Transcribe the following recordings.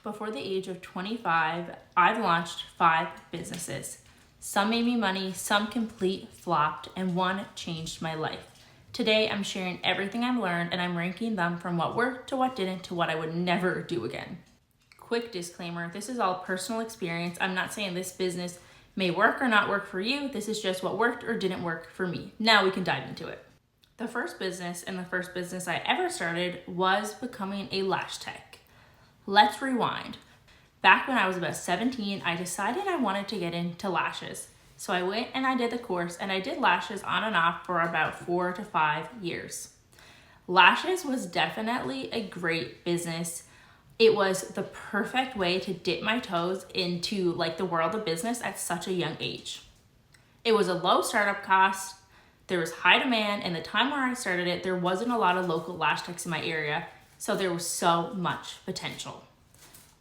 Before the age of 25, I've launched 5 businesses. Some made me money, some complete flopped, and one changed my life. Today, I'm sharing everything I've learned and I'm ranking them from what worked to what didn't to what I would never do again. Quick disclaimer, this is all personal experience. I'm not saying this business may work or not work for you. This is just what worked or didn't work for me. Now we can dive into it. The first business I ever started was becoming a lash tech. Let's rewind. Back when I was about 17, I decided I wanted to get into lashes. So I went and I did the course and I did lashes on and off for about 4 to 5 years. Lashes was definitely a great business. It was the perfect way to dip my toes into the world of business at such a young age. It was a low startup cost. There was high demand, and the time where I started it, there wasn't a lot of local lash techs in my area. So there was so much potential.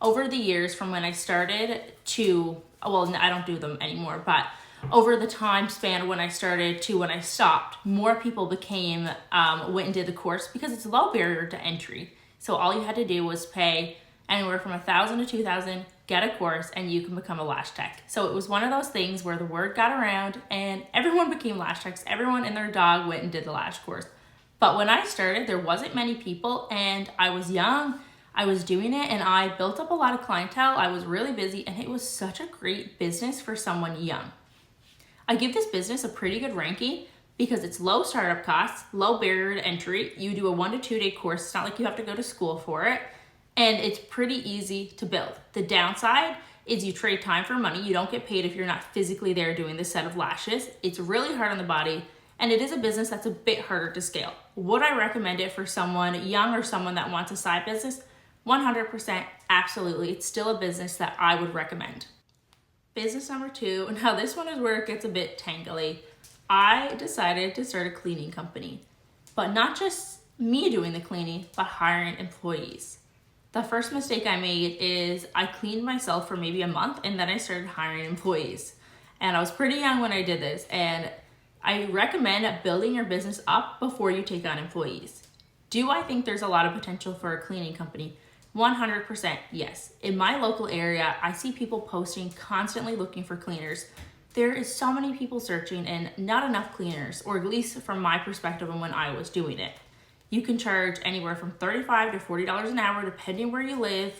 Over the years from when I started to, I don't do them anymore, but over the time span when I started to when I stopped, more people went and did the course because it's a low barrier to entry. So all you had to do was pay anywhere from $1,000 to $2,000, get a course, and you can become a lash tech. So it was one of those things where the word got around and everyone became lash techs. Everyone and their dog went and did the lash course. But when I started, there wasn't many people and I was young, I was doing it, and I built up a lot of clientele. I was really busy and it was such a great business for someone young. I give this business a pretty good ranking because it's low startup costs, low barrier to entry. You do a 1 to 2 day course. It's not like you have to go to school for it. And it's pretty easy to build. The downside is you trade time for money. You don't get paid if you're not physically there doing the set of lashes. It's really hard on the body. And it is a business that's a bit harder to scale. Would I recommend it for someone young or someone that wants a side business? 100%, absolutely. It's still a business that I would recommend. Business number 2, now this one is where it gets a bit tangly. I decided to start a cleaning company, but not just me doing the cleaning, but hiring employees. The first mistake I made is I cleaned myself for maybe a month and then I started hiring employees. And I was pretty young when I did this, and I recommend building your business up before you take on employees. Do I think there's a lot of potential for a cleaning company? 100% yes. In my local area, I see people posting constantly looking for cleaners. There is so many people searching and not enough cleaners, or at least from my perspective and when I was doing it. You can charge anywhere from $35 to $40 an hour depending where you live.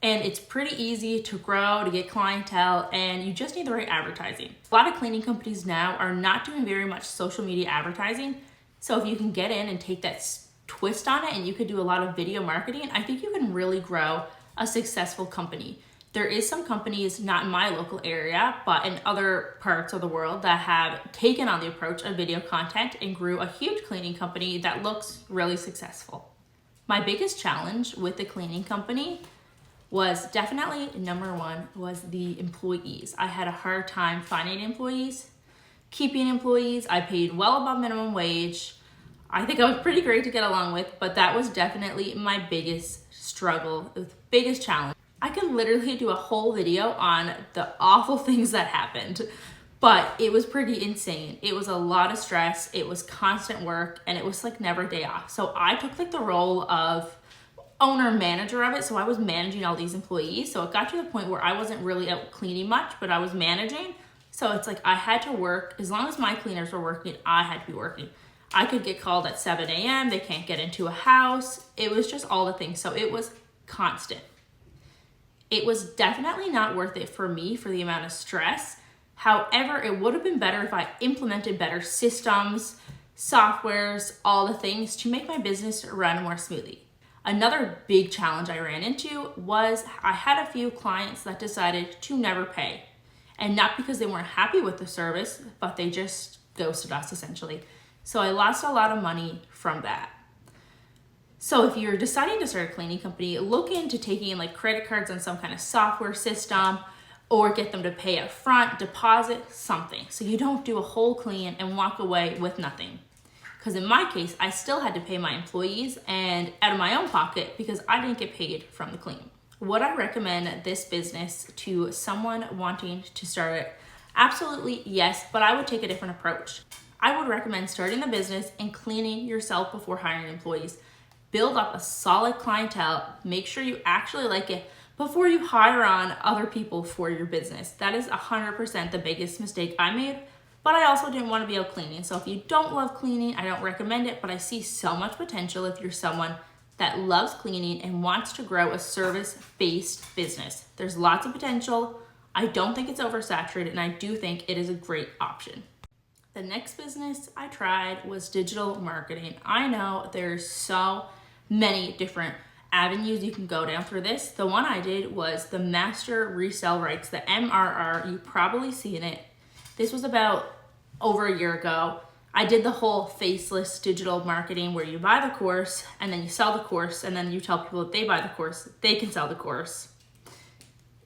And it's pretty easy to grow, to get clientele, and you just need the right advertising. A lot of cleaning companies now are not doing very much social media advertising. So if you can get in and take that twist on it and you could do a lot of video marketing, I think you can really grow a successful company. There is some companies, not in my local area, but in other parts of the world that have taken on the approach of video content and grew a huge cleaning company that looks really successful. My biggest challenge with the cleaning company was definitely number 1 was the employees. I had a hard time finding employees, keeping employees. I paid well above minimum wage. I think I was pretty great to get along with, but that was definitely my biggest struggle, the biggest challenge. I could literally do a whole video on the awful things that happened, but it was pretty insane. It was a lot of stress, it was constant work, and it was never a day off. So I took the role of owner manager of it. So I was managing all these employees. So it got to the point where I wasn't really out cleaning much, but I was managing. So it's I had to work. As long as my cleaners were working, I had to be working. I could get called at 7 a.m. They can't get into a house. It was just all the things. So it was constant. It was definitely not worth it for me for the amount of stress. However, it would have been better if I implemented better systems, softwares, all the things to make my business run more smoothly. Another big challenge I ran into was I had a few clients that decided to never pay. And not because they weren't happy with the service, but they just ghosted us essentially. So I lost a lot of money from that. So if you're deciding to start a cleaning company, look into taking credit cards on some kind of software system or get them to pay up front, deposit something. So you don't do a whole clean and walk away with nothing. Because in my case, I still had to pay my employees and out of my own pocket because I didn't get paid from the clean. Would I recommend this business to someone wanting to start it? Absolutely yes, but I would take a different approach. I would recommend starting the business and cleaning yourself before hiring employees. Build up a solid clientele, make sure you actually like it, before you hire on other people for your business. That is 100% the biggest mistake I made, but I also didn't want to be out cleaning. So if you don't love cleaning, I don't recommend it, but I see so much potential if you're someone that loves cleaning and wants to grow a service-based business. There's lots of potential. I don't think it's oversaturated, and I do think it is a great option. The next business I tried was digital marketing. I know there's so many different avenues you can go down for this. The one I did was the Master Resell Rights, the MRR. You've probably seen it. This was about over a year ago. I did the whole faceless digital marketing where you buy the course and then you sell the course, and then you tell people if they buy the course, they can sell the course.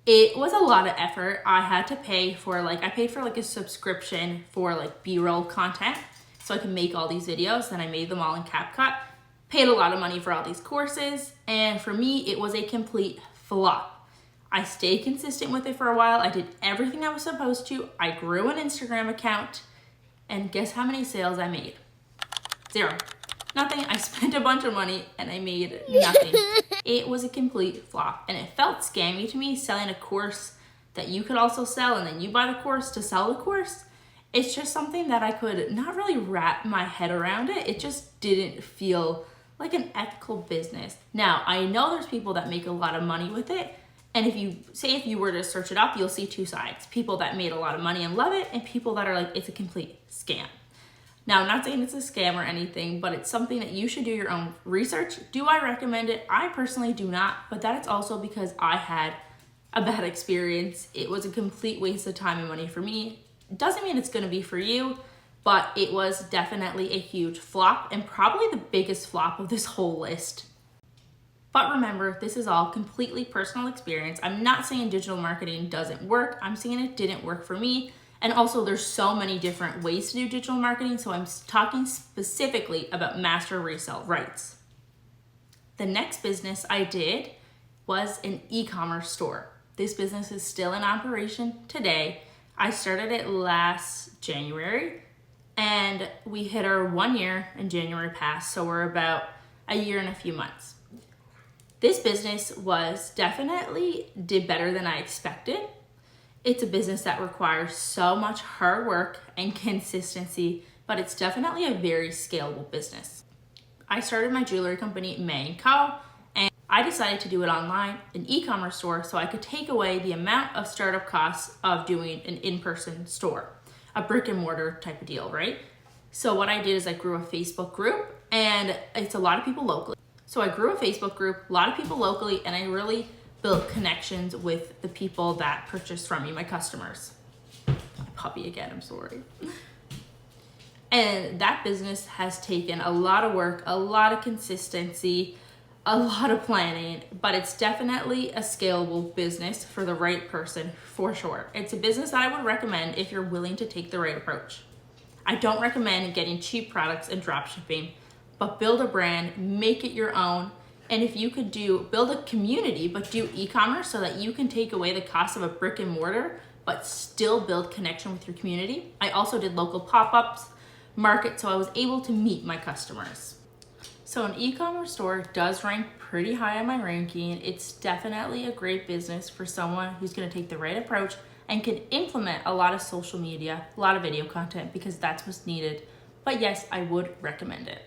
It was a lot of effort. I had to pay for I paid for a subscription for B-roll content so I could make all these videos. Then I made them all in CapCut. Paid a lot of money for all these courses, and for me, it was a complete flop. I stayed consistent with it for a while. I did everything I was supposed to. I grew an Instagram account, and guess how many sales I made? 0. Nothing. I spent a bunch of money and I made nothing. It was a complete flop, and it felt scammy to me, selling a course that you could also sell, and then you buy the course to sell the course. It's just something that I could not really wrap my head around it. It just didn't feel like an ethical business. Now, I know there's people that make a lot of money with it, and if you were to search it up, you'll see two sides. People that made a lot of money and love it, and people that are it's a complete scam. Now, I'm not saying it's a scam or anything, but it's something that you should do your own research. Do I recommend it? I personally do not, but that is also because I had a bad experience. It was a complete waste of time and money for me. Doesn't mean it's going to be for you, but it was definitely a huge flop, and probably the biggest flop of this whole list. But remember, this is all completely personal experience. I'm not saying digital marketing doesn't work. I'm saying it didn't work for me. And also, there's so many different ways to do digital marketing, so I'm talking specifically about Master Resell Rights. The next business I did was an e-commerce store. This business is still in operation today. I started it last January, and we hit our 1 year in January past, so we're about a year and a few months. This business did better than I expected. It's a business that requires so much hard work and consistency, but it's definitely a very scalable business. I started my jewelry company, May & Co., and I decided to do it online, an e-commerce store, so I could take away the amount of startup costs of doing an in-person store, a brick and mortar type of deal, right? So what I did is I grew a Facebook group, and it's a lot of people locally. So I grew a Facebook group, a lot of people locally, and I really built connections with the people that purchased from me, my customers. My puppy again, I'm sorry. And that business has taken a lot of work, a lot of consistency, a lot of planning, but it's definitely a scalable business for the right person, for sure. It's a business that I would recommend if you're willing to take the right approach. I don't recommend getting cheap products and drop shipping, but build a brand, make it your own. And if you could build a community, but do e-commerce so that you can take away the cost of a brick and mortar, but still build connection with your community. I also did local pop-ups, market, so I was able to meet my customers. So an e-commerce store does rank pretty high on my ranking. It's definitely a great business for someone who's gonna take the right approach and can implement a lot of social media, a lot of video content, because that's what's needed. But yes, I would recommend it.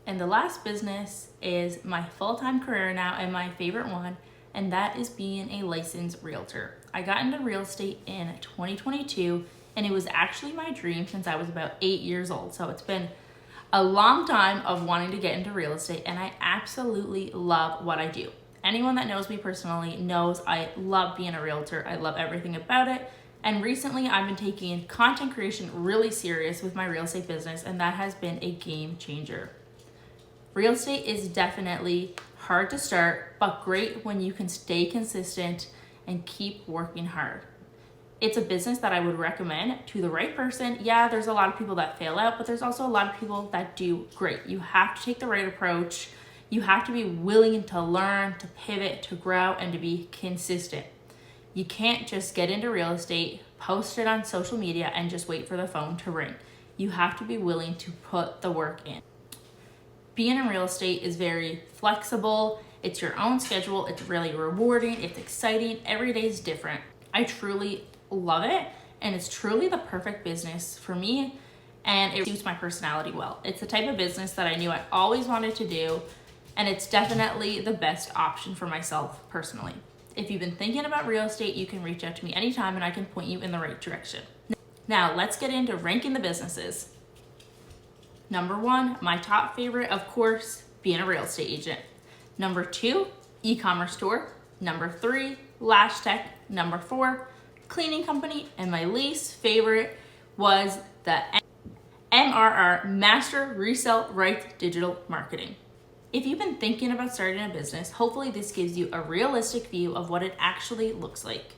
And the last business is my full-time career now and my favorite one, and that is being a licensed realtor. I got into real estate in 2022, and it was actually my dream since I was about 8 years old. So it's been a long time of wanting to get into real estate, and I absolutely love what I do. Anyone that knows me personally knows I love being a realtor. I love everything about it. And recently I've been taking content creation really serious with my real estate business, and that has been a game changer. Real estate is definitely hard to start, but great when you can stay consistent and keep working hard. It's a business that I would recommend to the right person. Yeah, there's a lot of people that fail out, but there's also a lot of people that do great. You have to take the right approach. You have to be willing to learn, to pivot, to grow, and to be consistent. You can't just get into real estate, post it on social media, and just wait for the phone to ring. You have to be willing to put the work in. Being in real estate is very flexible. It's your own schedule. It's really rewarding. It's exciting. Every day is different. I truly love it, and it's truly the perfect business for me, and it suits my personality well. It's the type of business that I knew I always wanted to do, and it's definitely the best option for myself personally. If you've been thinking about real estate, you can reach out to me anytime and I can point you in the right direction. Now, let's get into ranking the businesses. Number 1, my top favorite, of course, being a real estate agent. Number 2, e-commerce store. Number 3, lash tech. Number 4, cleaning company. And my least favorite was the MRR, Master Resell Rights Digital Marketing. If you've been thinking about starting a business, hopefully this gives you a realistic view of what it actually looks like.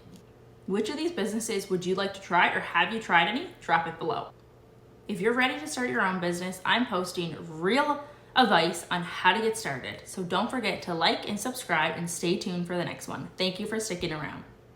Which of these businesses would you like to try, or have you tried any? Drop it below. If you're ready to start your own business, I'm posting real advice on how to get started. So don't forget to like and subscribe and stay tuned for the next one. Thank you for sticking around.